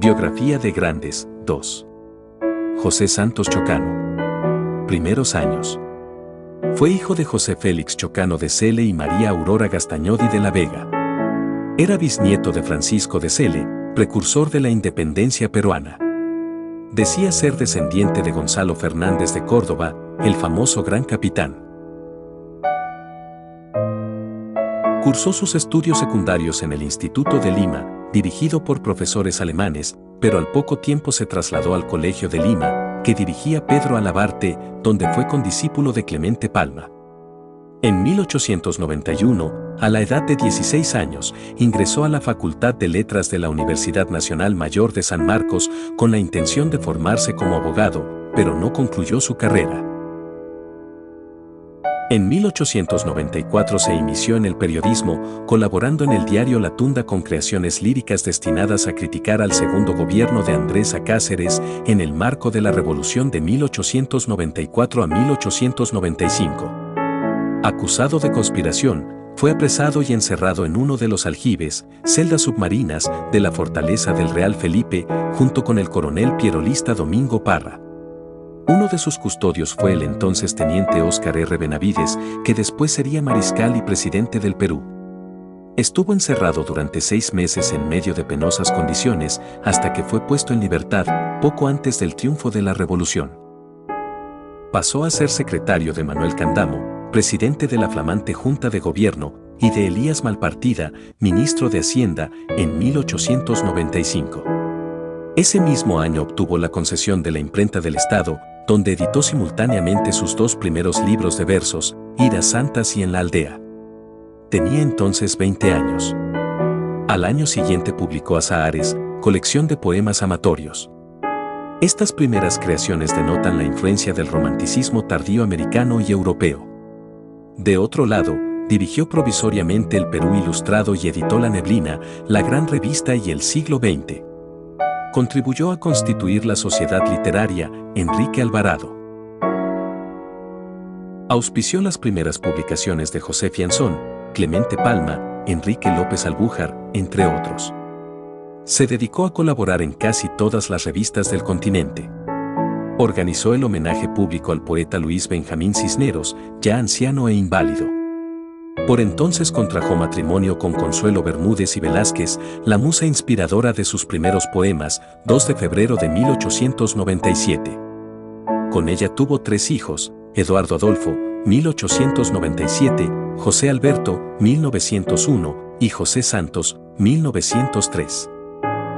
Biografía de Grandes, 2. José Santos Chocano. Primeros años. Fue hijo de José Félix Chocano de Celle y María Aurora Gastañodi de la Vega. Era bisnieto de Francisco de Celle, precursor de la independencia peruana. Decía ser descendiente de Gonzalo Fernández de Córdoba, el famoso gran capitán. Cursó sus estudios secundarios en el Instituto de Lima, dirigido por profesores alemanes, pero al poco tiempo se trasladó al Colegio de Lima, que dirigía Pedro Alabarte, donde fue condiscípulo de Clemente Palma. En 1891, a la edad de 16 años, ingresó a la Facultad de Letras de la Universidad Nacional Mayor de San Marcos con la intención de formarse como abogado, pero no concluyó su carrera. En 1894 se inició en el periodismo, colaborando en el diario La Tunda con creaciones líricas destinadas a criticar al segundo gobierno de Andrés A. Cáceres en el marco de la Revolución de 1894 a 1895. Acusado de conspiración, fue apresado y encerrado en uno de los aljibes, celdas submarinas, de la fortaleza del Real Felipe, junto con el coronel pierolista Domingo Parra. Uno de sus custodios fue el entonces teniente Óscar R. Benavides, que después sería mariscal y presidente del Perú. Estuvo encerrado durante 6 meses en medio de penosas condiciones, hasta que fue puesto en libertad, poco antes del triunfo de la Revolución. Pasó a ser secretario de Manuel Candamo, presidente de la flamante Junta de Gobierno, y de Elías Malpartida, ministro de Hacienda, en 1895. Ese mismo año obtuvo la concesión de la Imprenta del Estado, donde editó simultáneamente sus 2 primeros libros de versos, Iras Santas y En la Aldea. Tenía entonces 20 años. Al año siguiente publicó Azahares, colección de poemas amatorios. Estas primeras creaciones denotan la influencia del romanticismo tardío americano y europeo. De otro lado, dirigió provisoriamente El Perú Ilustrado y editó La Neblina, La Gran Revista y El Siglo XX. Contribuyó a constituir la Sociedad Literaria Enrique Alvarado. Auspició las primeras publicaciones de José Fianzón, Clemente Palma, Enrique López Albújar, entre otros. Se dedicó a colaborar en casi todas las revistas del continente. Organizó el homenaje público al poeta Luis Benjamín Cisneros, ya anciano e inválido. Por entonces contrajo matrimonio con Consuelo Bermúdez y Velázquez, la musa inspiradora de sus primeros poemas, 2 de febrero de 1897. Con ella tuvo 3 hijos, Eduardo Adolfo, 1897, José Alberto, 1901, y José Santos, 1903.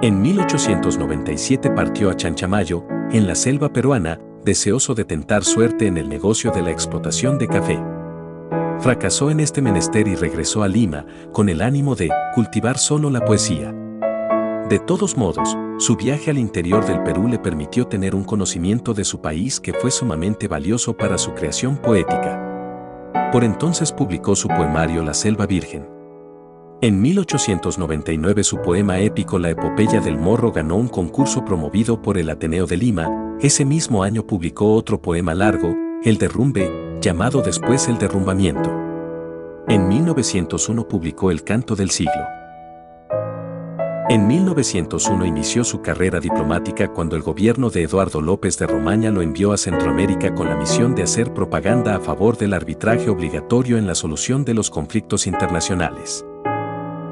En 1897 partió a Chanchamayo, en la selva peruana, deseoso de tentar suerte en el negocio de la explotación de café. Fracasó en este menester y regresó a Lima, con el ánimo de cultivar solo la poesía. De todos modos, su viaje al interior del Perú le permitió tener un conocimiento de su país que fue sumamente valioso para su creación poética. Por entonces publicó su poemario La Selva Virgen. En 1899 su poema épico La Epopeya del Morro ganó un concurso promovido por el Ateneo de Lima. Ese mismo año publicó otro poema largo, El Derrumbe, llamado después El Derrumbamiento. En 1901 publicó El Canto del Siglo. En 1901 inició su carrera diplomática cuando el gobierno de Eduardo López de Romaña lo envió a Centroamérica con la misión de hacer propaganda a favor del arbitraje obligatorio en la solución de los conflictos internacionales.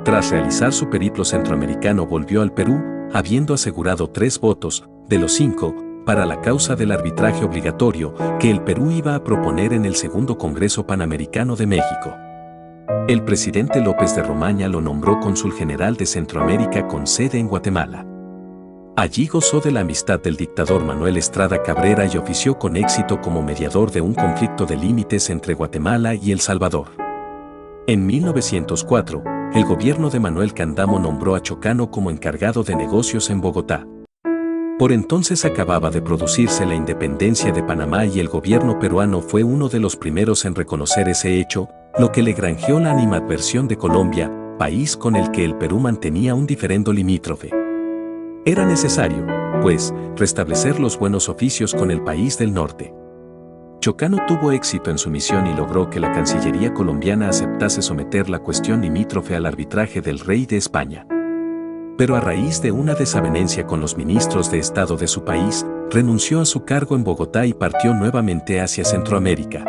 Tras realizar su periplo centroamericano volvió al Perú, habiendo asegurado 3 votos, de los 5, para la causa del arbitraje obligatorio que el Perú iba a proponer en el Segundo Congreso Panamericano de México. El presidente López de Romaña lo nombró cónsul general de Centroamérica con sede en Guatemala. Allí gozó de la amistad del dictador Manuel Estrada Cabrera y ofició con éxito como mediador de un conflicto de límites entre Guatemala y El Salvador. En 1904, el gobierno de Manuel Candamo nombró a Chocano como encargado de negocios en Bogotá. Por entonces acababa de producirse la independencia de Panamá y el gobierno peruano fue uno de los primeros en reconocer ese hecho, lo que le granjeó la animadversión de Colombia, país con el que el Perú mantenía un diferendo limítrofe. Era necesario, pues, restablecer los buenos oficios con el país del norte. Chocano tuvo éxito en su misión y logró que la Cancillería colombiana aceptase someter la cuestión limítrofe al arbitraje del rey de España. Pero a raíz de una desavenencia con los ministros de Estado de su país, renunció a su cargo en Bogotá y partió nuevamente hacia Centroamérica.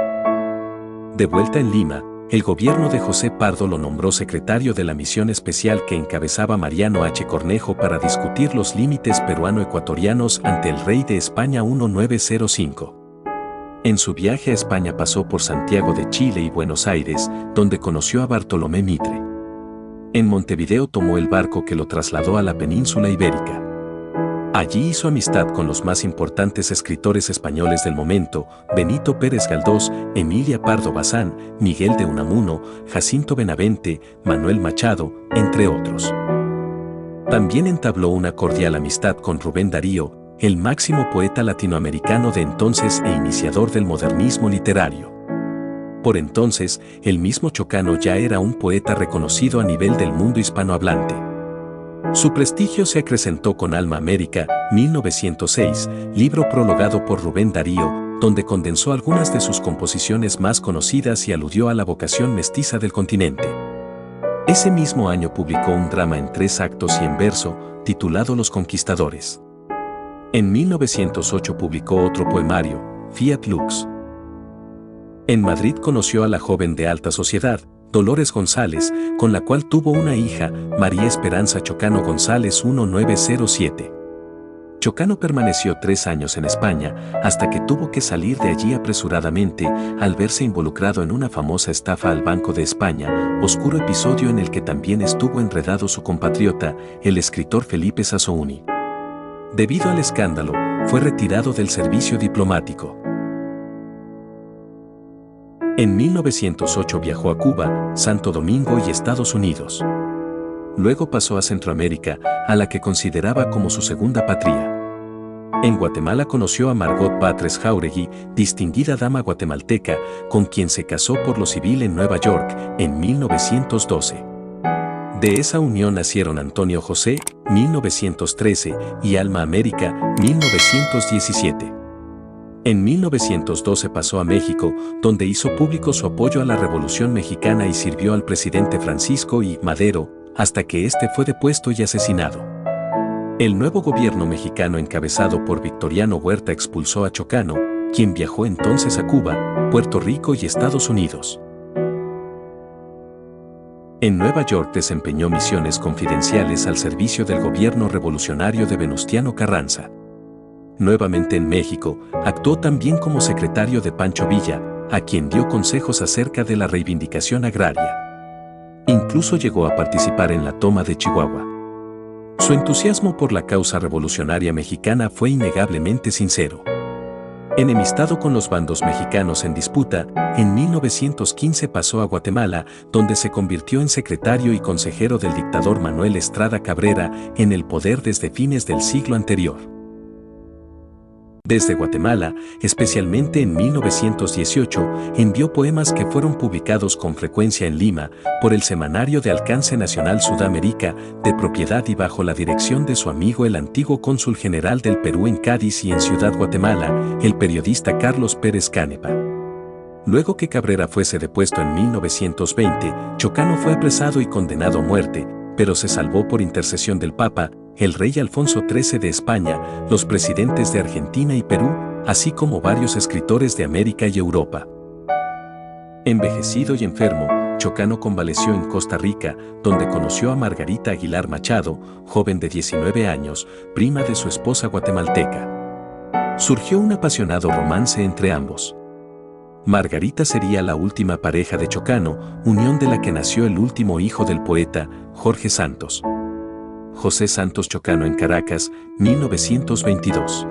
De vuelta en Lima, el gobierno de José Pardo lo nombró secretario de la misión especial que encabezaba Mariano H. Cornejo para discutir los límites peruano-ecuatorianos ante el rey de España 1905. En su viaje a España pasó por Santiago de Chile y Buenos Aires, donde conoció a Bartolomé Mitre. En Montevideo tomó el barco que lo trasladó a la península ibérica. Allí hizo amistad con los más importantes escritores españoles del momento, Benito Pérez Galdós, Emilia Pardo Bazán, Miguel de Unamuno, Jacinto Benavente, Manuel Machado, entre otros. También entabló una cordial amistad con Rubén Darío, el máximo poeta latinoamericano de entonces e iniciador del modernismo literario. Por entonces, el mismo Chocano ya era un poeta reconocido a nivel del mundo hispanohablante. Su prestigio se acrecentó con Alma América, 1906, libro prologado por Rubén Darío, donde condensó algunas de sus composiciones más conocidas y aludió a la vocación mestiza del continente. Ese mismo año publicó un drama en 3 actos y en verso, titulado Los Conquistadores. En 1908 publicó otro poemario, Fiat Lux. En Madrid conoció a la joven de alta sociedad, Dolores González, con la cual tuvo una hija, María Esperanza Chocano González 1907. Chocano permaneció 3 años en España, hasta que tuvo que salir de allí apresuradamente al verse involucrado en una famosa estafa al Banco de España, oscuro episodio en el que también estuvo enredado su compatriota, el escritor Felipe Sassouni. Debido al escándalo, fue retirado del servicio diplomático. En 1908 viajó a Cuba, Santo Domingo y Estados Unidos. Luego pasó a Centroamérica, a la que consideraba como su segunda patria. En Guatemala conoció a Margot Batres Jáuregui, distinguida dama guatemalteca, con quien se casó por lo civil en Nueva York, en 1912. De esa unión nacieron Antonio José, 1913, y Alma América, 1917. En 1912 pasó a México, donde hizo público su apoyo a la Revolución Mexicana y sirvió al presidente Francisco I. Madero, hasta que éste fue depuesto y asesinado. El nuevo gobierno mexicano encabezado por Victoriano Huerta expulsó a Chocano, quien viajó entonces a Cuba, Puerto Rico y Estados Unidos. En Nueva York desempeñó misiones confidenciales al servicio del gobierno revolucionario de Venustiano Carranza. Nuevamente en México, actuó también como secretario de Pancho Villa, a quien dio consejos acerca de la reivindicación agraria. Incluso llegó a participar en la toma de Chihuahua. Su entusiasmo por la causa revolucionaria mexicana fue innegablemente sincero. Enemistado con los bandos mexicanos en disputa, en 1915 pasó a Guatemala, donde se convirtió en secretario y consejero del dictador Manuel Estrada Cabrera, en el poder desde fines del siglo anterior. Desde Guatemala, especialmente en 1918, envió poemas que fueron publicados con frecuencia en Lima por el semanario de alcance nacional Sudamérica, de propiedad y bajo la dirección de su amigo el antiguo cónsul general del Perú en Cádiz y en Ciudad Guatemala, el periodista Carlos Pérez Canepa. Luego que Cabrera fuese depuesto en 1920, Chocano fue apresado y condenado a muerte, pero se salvó por intercesión del Papa, el rey Alfonso XIII de España, los presidentes de Argentina y Perú, así como varios escritores de América y Europa. Envejecido y enfermo, Chocano convaleció en Costa Rica, donde conoció a Margarita Aguilar Machado, joven de 19 años, prima de su esposa guatemalteca. Surgió un apasionado romance entre ambos. Margarita sería la última pareja de Chocano, unión de la que nació el último hijo del poeta, Jorge Santos. José Santos Chocano en Caracas, 1922.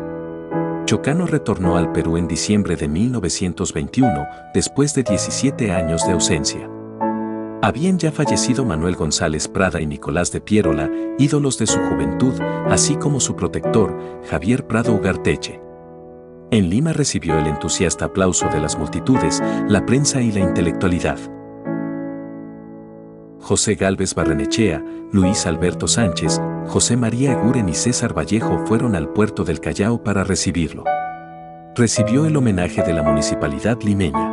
Chocano retornó al Perú en diciembre de 1921, después de 17 años de ausencia. Habían ya fallecido Manuel González Prada y Nicolás de Piérola, ídolos de su juventud, así como su protector, Javier Prado Ugarteche. En Lima recibió el entusiasta aplauso de las multitudes, la prensa y la intelectualidad. José Gálvez Barrenechea, Luis Alberto Sánchez, José María Eguren y César Vallejo fueron al puerto del Callao para recibirlo. Recibió el homenaje de la municipalidad limeña.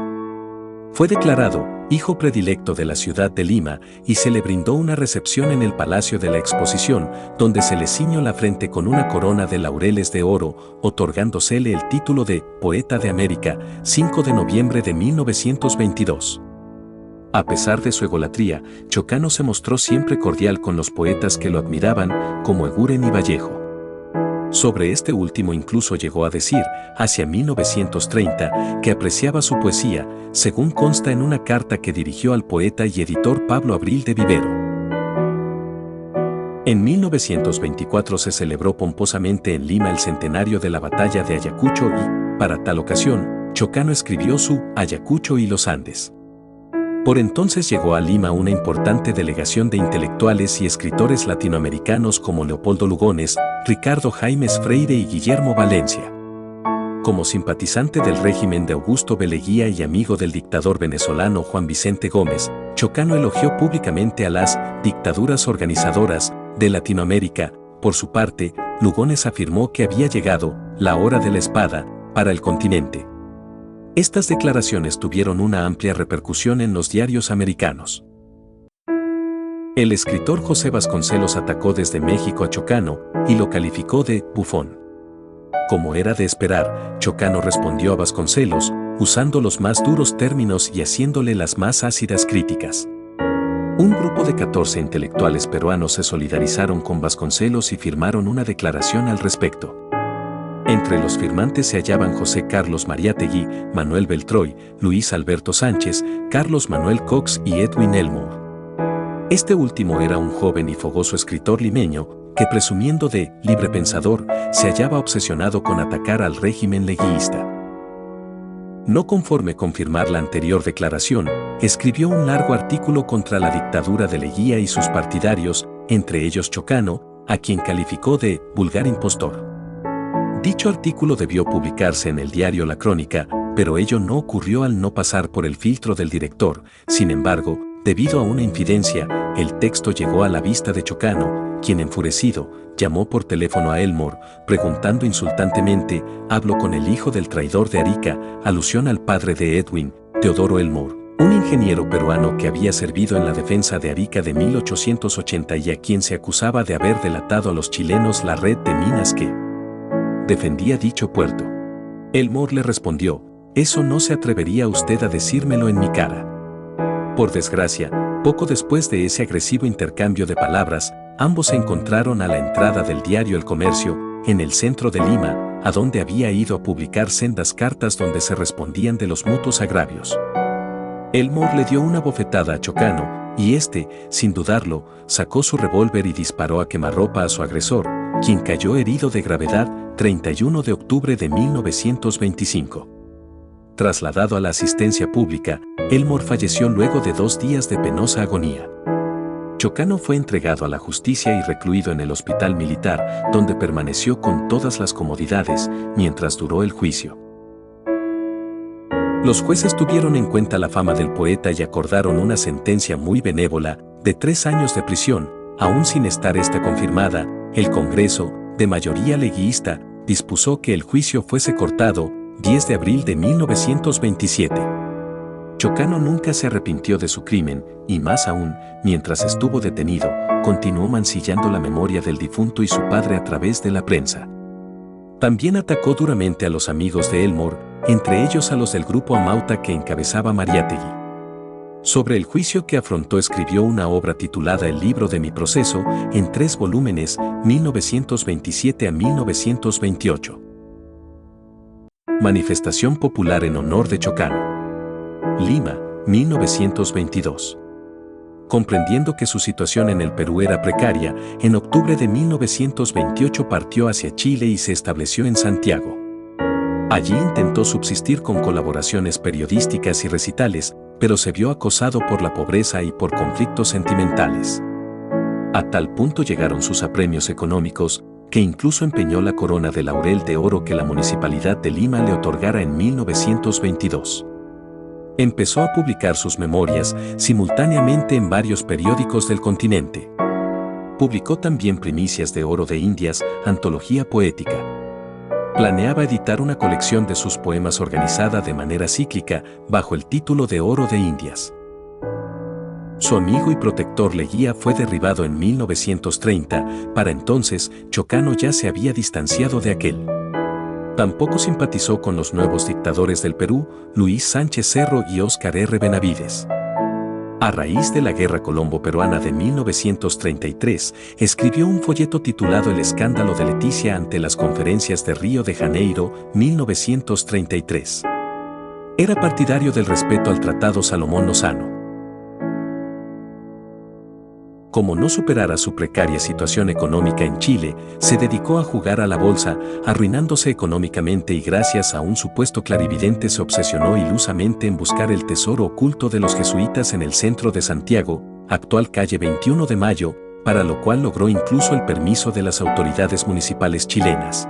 Fue declarado hijo predilecto de la ciudad de Lima y se le brindó una recepción en el Palacio de la Exposición, donde se le ciñó la frente con una corona de laureles de oro, otorgándosele el título de Poeta de América, 5 de noviembre de 1922. A pesar de su egolatría, Chocano se mostró siempre cordial con los poetas que lo admiraban, como Eguren y Vallejo. Sobre este último incluso llegó a decir, hacia 1930, que apreciaba su poesía, según consta en una carta que dirigió al poeta y editor Pablo Abril de Vivero. En 1924 se celebró pomposamente en Lima el centenario de la batalla de Ayacucho y, para tal ocasión, Chocano escribió su Ayacucho y los Andes. Por entonces llegó a Lima una importante delegación de intelectuales y escritores latinoamericanos como Leopoldo Lugones, Ricardo Jaimes Freire y Guillermo Valencia. Como simpatizante del régimen de Augusto B. Leguía y amigo del dictador venezolano Juan Vicente Gómez, Chocano elogió públicamente a las dictaduras organizadoras de Latinoamérica. Por su parte, Lugones afirmó que había llegado la hora de la espada para el continente. Estas declaraciones tuvieron una amplia repercusión en los diarios americanos. El escritor José Vasconcelos atacó desde México a Chocano y lo calificó de bufón. Como era de esperar, Chocano respondió a Vasconcelos, usando los más duros términos y haciéndole las más ácidas críticas. Un grupo de 14 intelectuales peruanos se solidarizaron con Vasconcelos y firmaron una declaración al respecto. Entre los firmantes se hallaban José Carlos Mariátegui, Manuel Beltroy, Luis Alberto Sánchez, Carlos Manuel Cox y Edwin Elmore. Este último era un joven y fogoso escritor limeño que, presumiendo de librepensador, se hallaba obsesionado con atacar al régimen leguista. No conforme con firmar la anterior declaración, escribió un largo artículo contra la dictadura de Leguía y sus partidarios, entre ellos Chocano, a quien calificó de vulgar impostor. Dicho artículo debió publicarse en el diario La Crónica, pero ello no ocurrió al no pasar por el filtro del director. Sin embargo, debido a una infidencia, el texto llegó a la vista de Chocano, quien enfurecido, llamó por teléfono a Elmore, preguntando insultantemente, ¿hablo con el hijo del traidor de Arica?, alusión al padre de Edwin, Teodoro Elmore, un ingeniero peruano que había servido en la defensa de Arica de 1880 y a quien se acusaba de haber delatado a los chilenos la red de minas que defendía dicho puerto. Elmore le respondió, eso no se atrevería usted a decírmelo en mi cara. Por desgracia, poco después de ese agresivo intercambio de palabras, ambos se encontraron a la entrada del diario El Comercio, en el centro de Lima, a donde había ido a publicar sendas cartas donde se respondían de los mutuos agravios. Elmore le dio una bofetada a Chocano, y este, sin dudarlo, sacó su revólver y disparó a quemarropa a su agresor, quien cayó herido de gravedad, 31 de octubre de 1925. Trasladado a la asistencia pública, Elmore falleció luego de 2 días de penosa agonía. Chocano fue entregado a la justicia y recluido en el hospital militar, donde permaneció con todas las comodidades, mientras duró el juicio. Los jueces tuvieron en cuenta la fama del poeta y acordaron una sentencia muy benévola, de 3 años de prisión. Aún sin estar esta confirmada, el Congreso, de mayoría leguista, dispuso que el juicio fuese cortado, 10 de abril de 1927. Chocano nunca se arrepintió de su crimen, y más aún, mientras estuvo detenido, continuó mancillando la memoria del difunto y su padre a través de la prensa. También atacó duramente a los amigos de Elmore, entre ellos a los del grupo Amauta que encabezaba Mariátegui. Sobre el juicio que afrontó escribió una obra titulada El libro de mi proceso, en 3 volúmenes, 1927 a 1928. Manifestación popular en honor de Chocano. Lima, 1922. Comprendiendo que su situación en el Perú era precaria, en octubre de 1928 partió hacia Chile y se estableció en Santiago. Allí intentó subsistir con colaboraciones periodísticas y recitales, pero se vio acosado por la pobreza y por conflictos sentimentales. A tal punto llegaron sus apremios económicos, que incluso empeñó la corona de laurel de oro que la Municipalidad de Lima le otorgara en 1922. Empezó a publicar sus memorias simultáneamente en varios periódicos del continente. Publicó también Primicias de Oro de Indias, antología poética. Planeaba editar una colección de sus poemas organizada de manera cíclica bajo el título de Oro de Indias. Su amigo y protector Leguía fue derribado en 1930, para entonces Chocano ya se había distanciado de aquel. Tampoco simpatizó con los nuevos dictadores del Perú, Luis Sánchez Cerro y Óscar R. Benavides. A raíz de la Guerra Colombo-Peruana de 1933, escribió un folleto titulado El escándalo de Leticia ante las conferencias de Río de Janeiro, 1933. Era partidario del respeto al Tratado Salomón Lozano. Como no superara su precaria situación económica en Chile, se dedicó a jugar a la bolsa, arruinándose económicamente y gracias a un supuesto clarividente se obsesionó ilusamente en buscar el tesoro oculto de los jesuitas en el centro de Santiago, actual calle 21 de Mayo, para lo cual logró incluso el permiso de las autoridades municipales chilenas.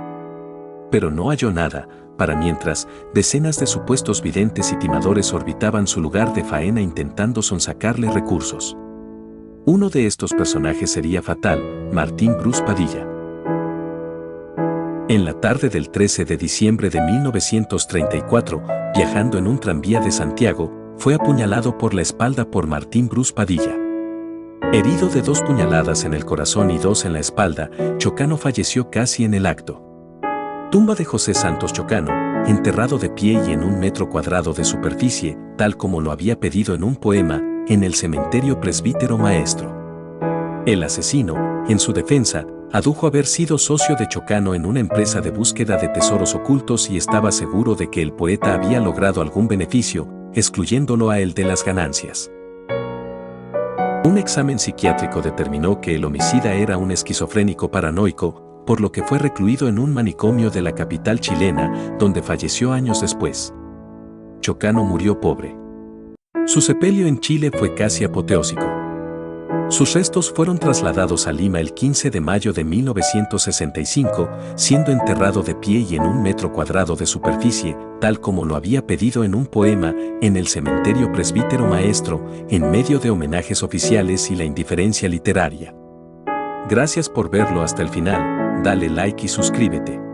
Pero no halló nada, para mientras, decenas de supuestos videntes y timadores orbitaban su lugar de faena intentando sonsacarle recursos. Uno de estos personajes sería fatal, Martín Bruce Padilla. En la tarde del 13 de diciembre de 1934, viajando en un tranvía de Santiago, fue apuñalado por la espalda por Martín Bruce Padilla. Herido de 2 puñaladas en el corazón y 2 en la espalda, Chocano falleció casi en el acto. Tumba de José Santos Chocano, enterrado de pie y en 1 metro cuadrado de superficie, tal como lo había pedido en un poema, en el cementerio Presbítero Maestro. El asesino, en su defensa, adujo haber sido socio de Chocano en una empresa de búsqueda de tesoros ocultos y estaba seguro de que el poeta había logrado algún beneficio, excluyéndolo a él de las ganancias. Un examen psiquiátrico determinó que el homicida era un esquizofrénico paranoico, por lo que fue recluido en un manicomio de la capital chilena, donde falleció años después. Chocano murió pobre. Su sepelio en Chile fue casi apoteósico. Sus restos fueron trasladados a Lima el 15 de mayo de 1965, siendo enterrado de pie y en 1 metro cuadrado de superficie, tal como lo había pedido en un poema, en el cementerio Presbítero Maestro, en medio de homenajes oficiales y la indiferencia literaria. Gracias por verlo hasta el final, dale like y suscríbete.